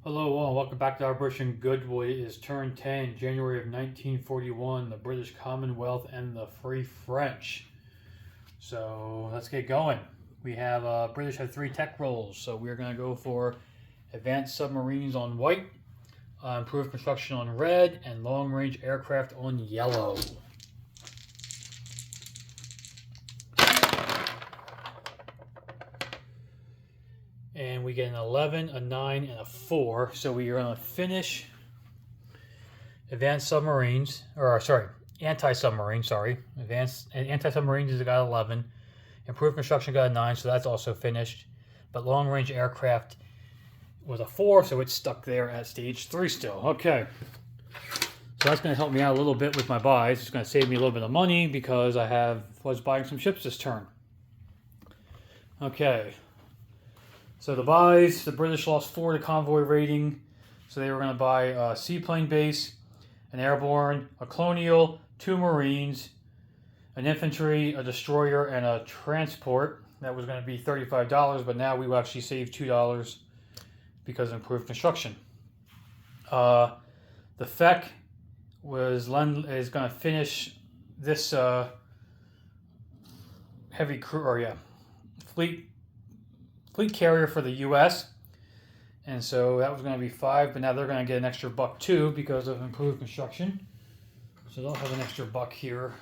Hello all, welcome back to our Operation Goodwood. It is turn 10, January of 1941, the British Commonwealth and the Free French. So let's get going. We have, British have 3 tech roles, so we're going to go for advanced submarines on white, improved construction on red, and long-range aircraft on yellow. And we get an 11, a 9, and a 4. So we are going to finish advanced submarines, or sorry, anti-submarine, Advanced anti-submarines is got 11. Improved construction got a 9, so that's also finished. But long-range aircraft was a 4, so it's stuck there at stage 3 still. Okay. So that's going to help me out a little bit with my buys. It's going to save me a little bit of money because I was buying some ships this turn. Okay. So the buys, the British lost 4 to convoy rating. So they were going to buy a seaplane base, an airborne, a colonial, 2 marines, an infantry, a destroyer, and a transport. That was going to be $35, but now we will actually save $2 because of improved construction. The FEC is going to finish this heavy crew, fleet carrier for the U.S. And so that was going to be 5, but now they're going to get an extra $1 because of improved construction. So they'll have an extra $1 here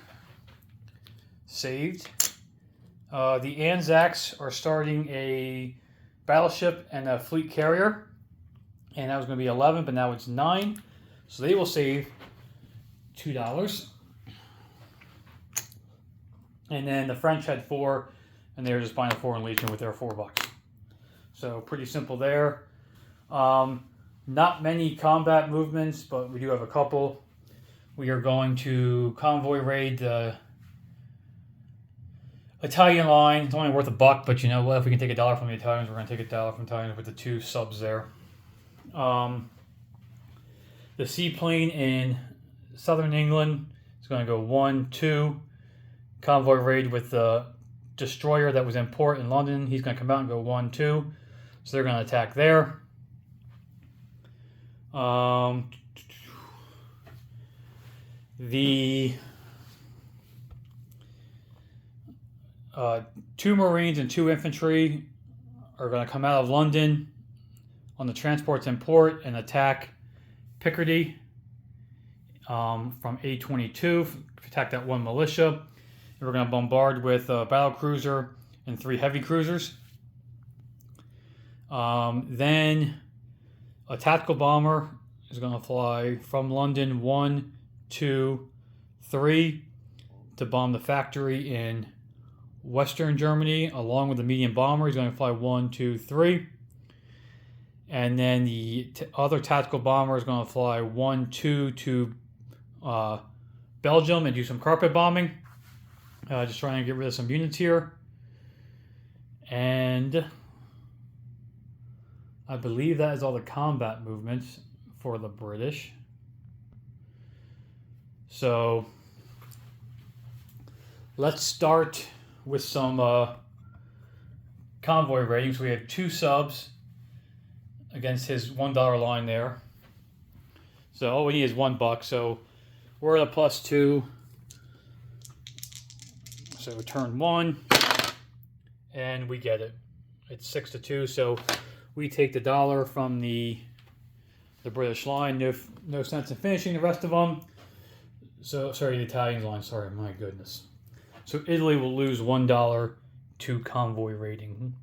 saved. The Anzacs are starting a battleship and a fleet carrier, and that was going to be 11, but now it's 9. So they will save $2. And then the French had 4, and they were just buying a Foreign Legion with their $4. So pretty simple there. Not many combat movements, but we do have a couple. We are going to convoy raid the Italian line. It's only worth $1, but you know what? If we can take $1 from the Italians, we're going to take $1 from the Italians with the 2 subs there. The seaplane in southern England is going to go 1, 2. Convoy raid with the destroyer that was in port in London. He's going to come out and go 1, 2. So they're going to attack there. The 2 Marines and 2 infantry are going to come out of London on the transports in port and attack Picardy from A-22, attack that 1 militia. And we're going to bombard with a battle cruiser and 3 heavy cruisers. Then a tactical bomber is going to fly from London 1, 2, 3 to bomb the factory in Western Germany, along with the medium bomber. He's going to fly 1, 2, 3. And then the other tactical bomber is going to fly 1, 2 to Belgium and do some carpet bombing. Just trying to get rid of some units here. And I believe that is all the combat movements for the British. So let's start with some convoy ratings. We have 2 subs against his $1 line there. So all we need is $1. So we're at a +2. So turn 1, and we get it. It's 6-2. So we take the $1 from the British line. No sense in finishing the rest of them. So sorry, the Italian line. Sorry, my goodness. So Italy will lose $1 to convoy rating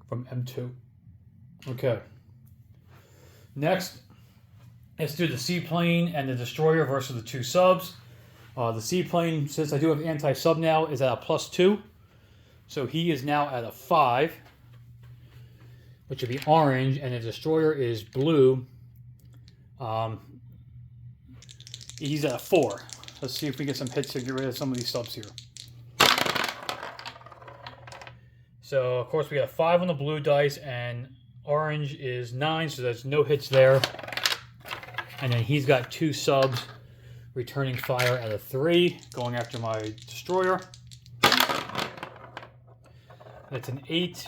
from M2. Okay. Next, let's do the seaplane and the destroyer versus the 2 subs. The seaplane, since I do have anti-sub now, is at a +2. So he is now at a 5, which would be orange, and the destroyer is blue. He's at a 4. Let's see if we get some hits to get rid of some of these subs here. So, of course, we got a 5 on the blue dice, and orange is 9, so there's no hits there. And then he's got 2 subs returning fire at a 3, going after my destroyer. That's an 8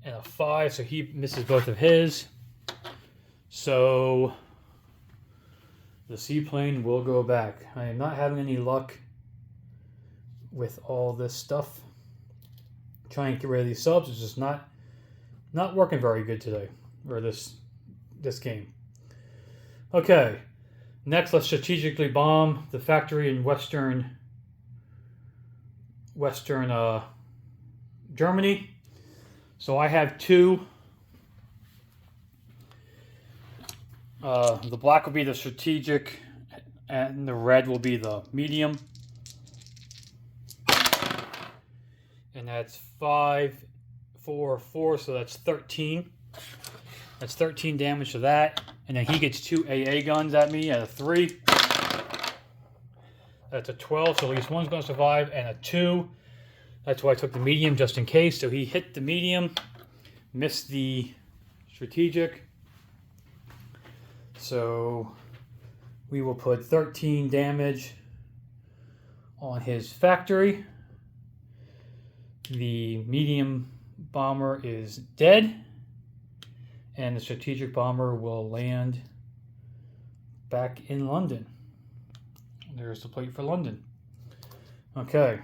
and a 5, so he misses both of his. So the seaplane will go back. I am not having any luck with all this stuff. Trying to get rid of these subs is just not working very good today, or this game. Okay, next let's strategically bomb the factory in western Germany. So I have two. The black will be the strategic, and the red will be the medium. And that's 5, 4, 4, so that's 13. That's 13 damage to that. And then he gets 2 AA guns at me at a 3. That's a 12, so at least one's going to survive, and a 2. That's why I took the medium, just in case. So he hit the medium, missed the strategic. So we will put 13 damage on his factory. The medium bomber is dead, and the strategic bomber will land back in London. There's the plate for London. Okay.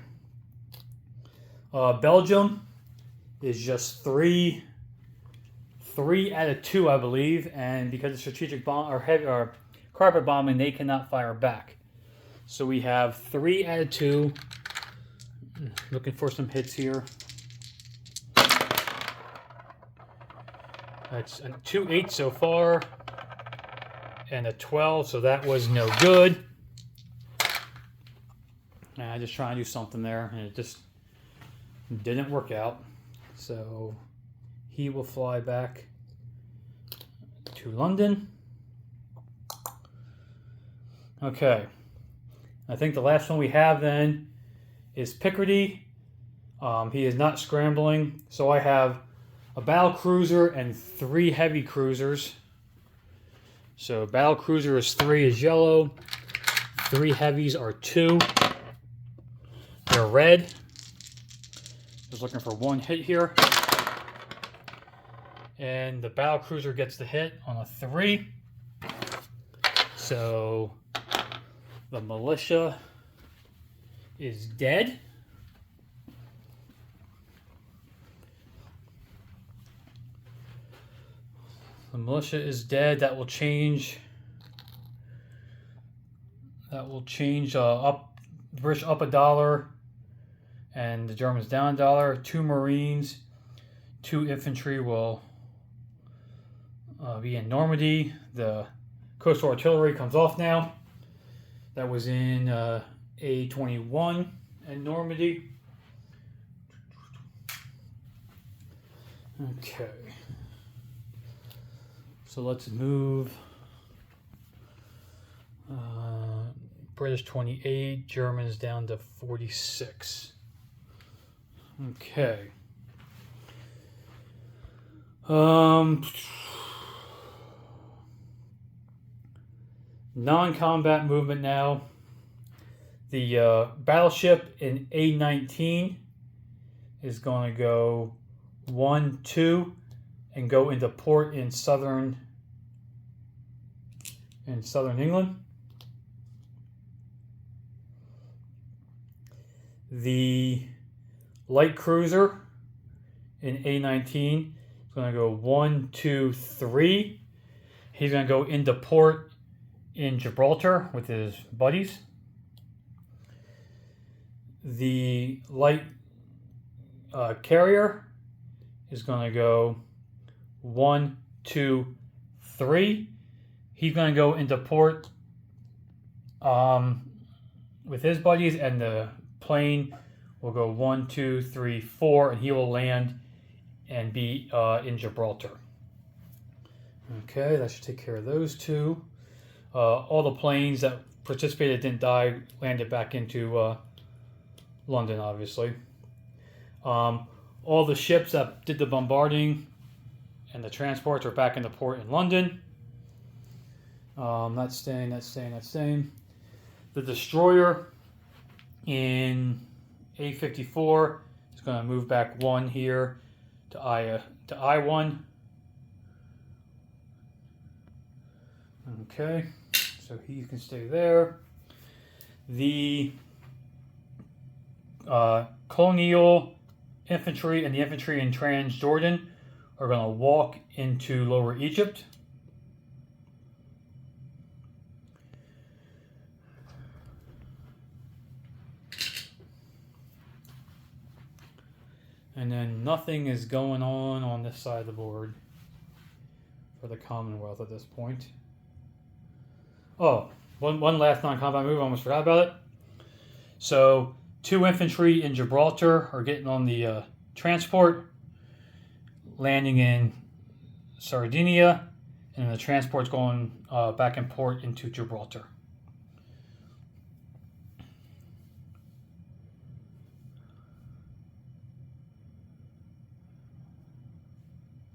Belgium is just 3 out of 2, I believe, and because of strategic bomb or carpet bombing, they cannot fire back. So we have 3 out of 2. Looking for some hits here. That's a 2-8 so far, and a 12, so that was no good. And I just trying to do something there, and it just didn't work out. So he will fly back to London. Okay. I think the last one we have then is Picardy. He is not scrambling. So I have a battle cruiser and 3 heavy cruisers. So battle cruiser is 3 is yellow. 3 heavies are 2. They're red. Just looking for 1 hit here. And the battle cruiser gets the hit on a 3. So the militia is dead. The militia is dead. That will change. Up the British up $1, and the Germans down $1. 2 Marines, 2 infantry will be in Normandy. The coastal artillery comes off now. That was in A21 in Normandy. Okay. So let's move. British 28, Germans down to 46. Okay. Non-combat movement now. The battleship in A19 is going to go 1, 2 and go into port in southern England. The light cruiser in A19 is going to go 1, 2, 3. He's going to go into port in Gibraltar with his buddies. The light carrier is going to go 1, 2, 3. He's going to go into port with his buddies, and the plane will go 1, 2, 3, 4, and he will land and be in Gibraltar. Okay, that should take care of those 2. All the planes that participated didn't die, landed back into London, obviously. All the ships that did the bombarding and the transports are back in the port in London. That's staying. The destroyer in A54 is going to move back 1 here to I1. Okay, so he can stay there. The colonial infantry and the infantry in Transjordan are going to walk into Lower Egypt. And then nothing is going on this side of the board for the Commonwealth at this point. Oh, one last non-combat move. I almost forgot about it. So 2 infantry in Gibraltar are getting on the transport, landing in Sardinia, and the transport's going back in port into Gibraltar.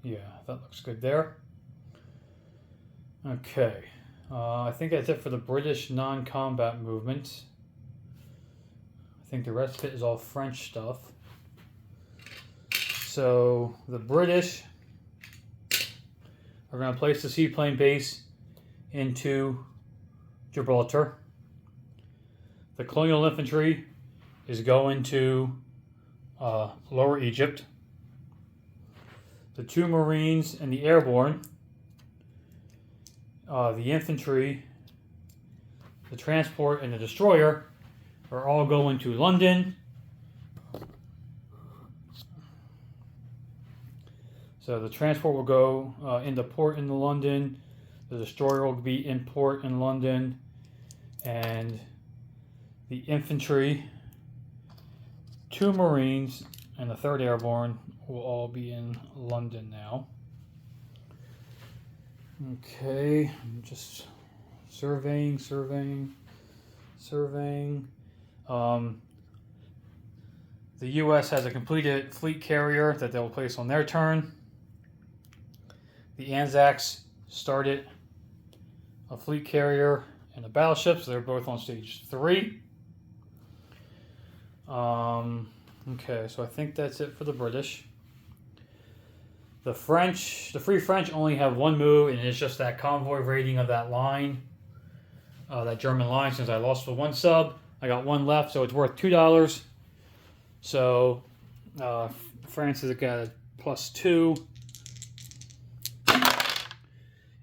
Yeah, that looks good there. Okay, I think that's it for the British non-combat movement. I think the rest of it is all French stuff. So the British are going to place the seaplane base into Gibraltar. The colonial infantry is going to Lower Egypt. The 2 Marines and the airborne, the infantry, the transport, and the destroyer are all going to London. So the transport will go into port in London. The destroyer will be in port in London. And the infantry, 2 Marines, and the 3rd Airborne will all be in London now. Okay, I'm just surveying. The U.S. has a completed fleet carrier that they'll place on their turn. The Anzacs started a fleet carrier and a battleship, so they're both on stage 3. Okay, so I think that's it for the British. The French, the Free French only have 1 move, and it's just that convoy raiding of that line, that German line. Since I lost the 1 sub, I got 1 left, so it's worth $2. So France has got a +2,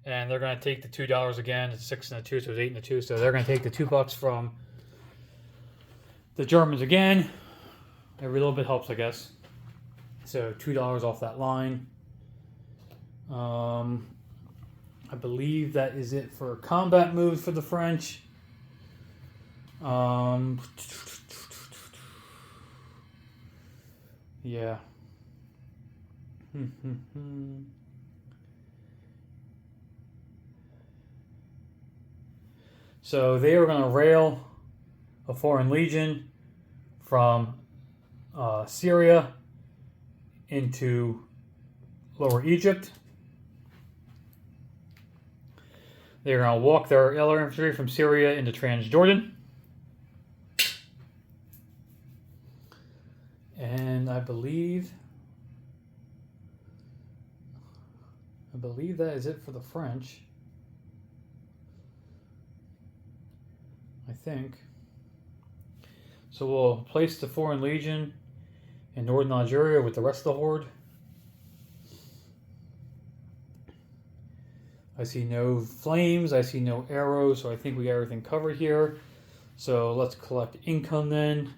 and they're going to take the $2 again. It's 6 and a 2, so it's 8 and a 2. So they're going to take the $2 from the Germans again. Every little bit helps, I guess. So $2 off that line. I believe that is it for combat moves for the French. Yeah. So they are going to rail a foreign legion from Syria into Lower Egypt. They're going to walk their air infantry from Syria into Transjordan. And I believe that is it for the French. I think. So we'll place the Foreign Legion in northern Algeria with the rest of the horde. I see no flames, I see no arrows, so I think we got everything covered here. So let's collect income then, and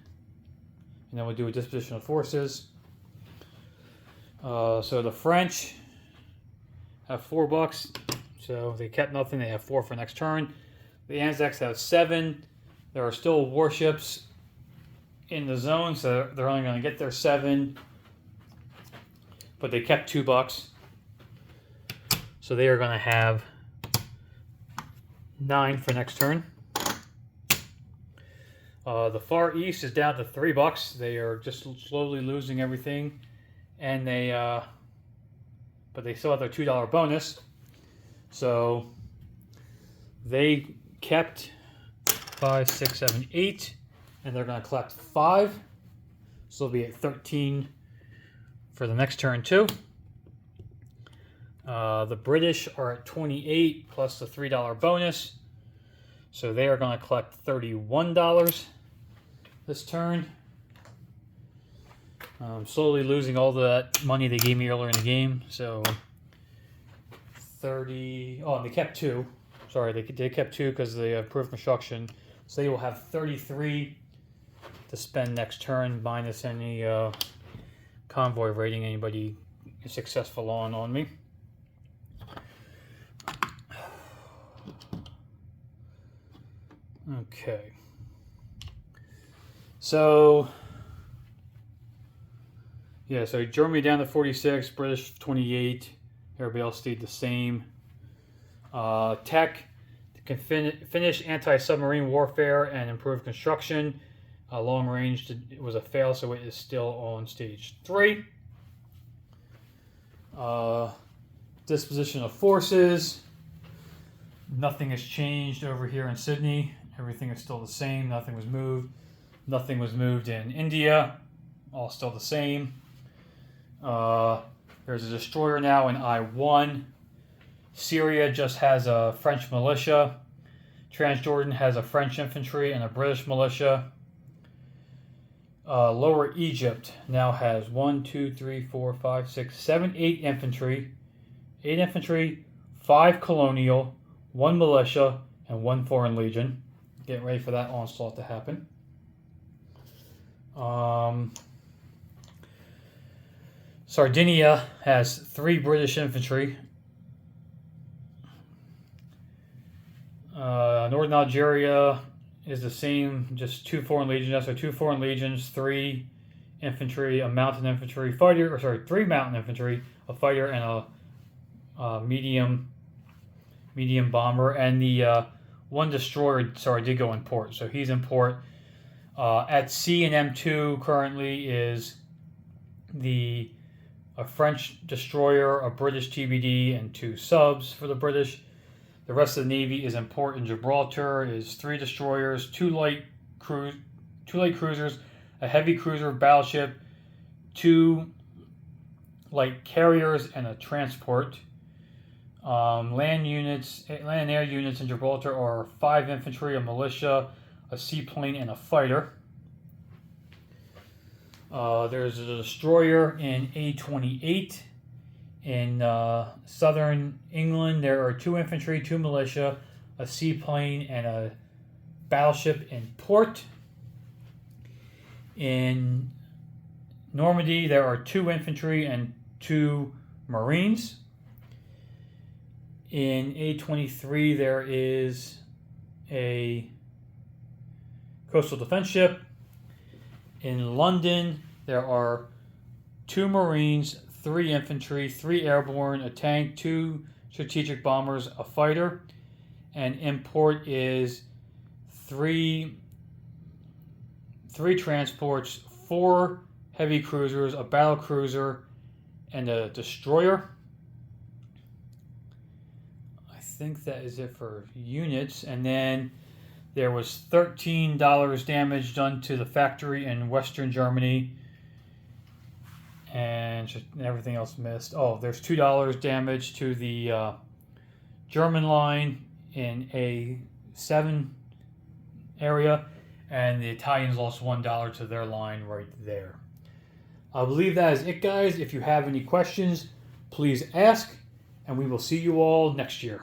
then we'll do a disposition of forces. So the French have $4, so they kept nothing, they have 4 for next turn. The Anzacs have 7. There are still warships in the zone, so they're only going to get their 7, but they kept $2. So they are going to have 9 for next turn. The Far East is down to $3. They are just slowly losing everything, and but they still have their $2 bonus. So they kept 5, 6, 7, 8, and they're going to collect 5. So they'll be at 13 for the next turn too. The British are at 28 plus the $3 bonus. So they are going to collect $31 this turn. Slowly losing all that money they gave me earlier in the game. So 30. Oh, and they kept 2. Sorry, they kept 2 because they improved construction. So they will have 33 to spend next turn, minus any convoy rating anybody is successful on me. Okay. So yeah, so Germany down to 46, British 28. Everybody else stayed the same. Tech can finish anti-submarine warfare and improve construction. Long range it was a fail, so it is still on stage 3. Disposition of forces. Nothing has changed over here in Sydney. Everything is still the same. Nothing was moved. Nothing was moved in India. All still the same. There's a destroyer now in I-1. Syria just has a French militia. Transjordan has a French infantry and a British militia. Lower Egypt now has 1, 2, 3, 4, 5, 6, 7, 8 infantry. 8 infantry, 5 colonial, 1 militia, and 1 foreign legion. Getting ready for that onslaught to happen. Sardinia has 3 British infantry. Northern Algeria is the same, just 2 foreign legions. So 2 foreign legions, 3 infantry, a mountain infantry fighter, 3 mountain infantry, a fighter, and a medium bomber, and the 1 destroyer. Did go in port, so he's in port. At sea and M2 currently is a French destroyer, a British TBD, and 2 subs for the British. The rest of the Navy is in port in Gibraltar. Is 3 destroyers, 2 light cruisers, a heavy cruiser battleship, 2 light carriers, and a transport. Land and air units in Gibraltar are 5 infantry, a militia, a seaplane, and a fighter. There's a destroyer in A28. In southern England, there are 2 infantry, 2 militia, a seaplane, and a battleship in port. In Normandy, there are 2 infantry and 2 marines. In A23, there is a coastal defense ship. In London, there are 2 marines, 3 infantry, 3 airborne, a tank, 2 strategic bombers, a fighter. And in port is 3 transports, 4 heavy cruisers, a battle cruiser, and a destroyer. I think that is it for units. And then there was $13 damage done to the factory in Western Germany. And everything else missed. Oh, there's $2 damage to the German line in A7 area. And the Italians lost $1 to their line right there. I believe that is it, guys. If you have any questions, please ask. And we will see you all next year.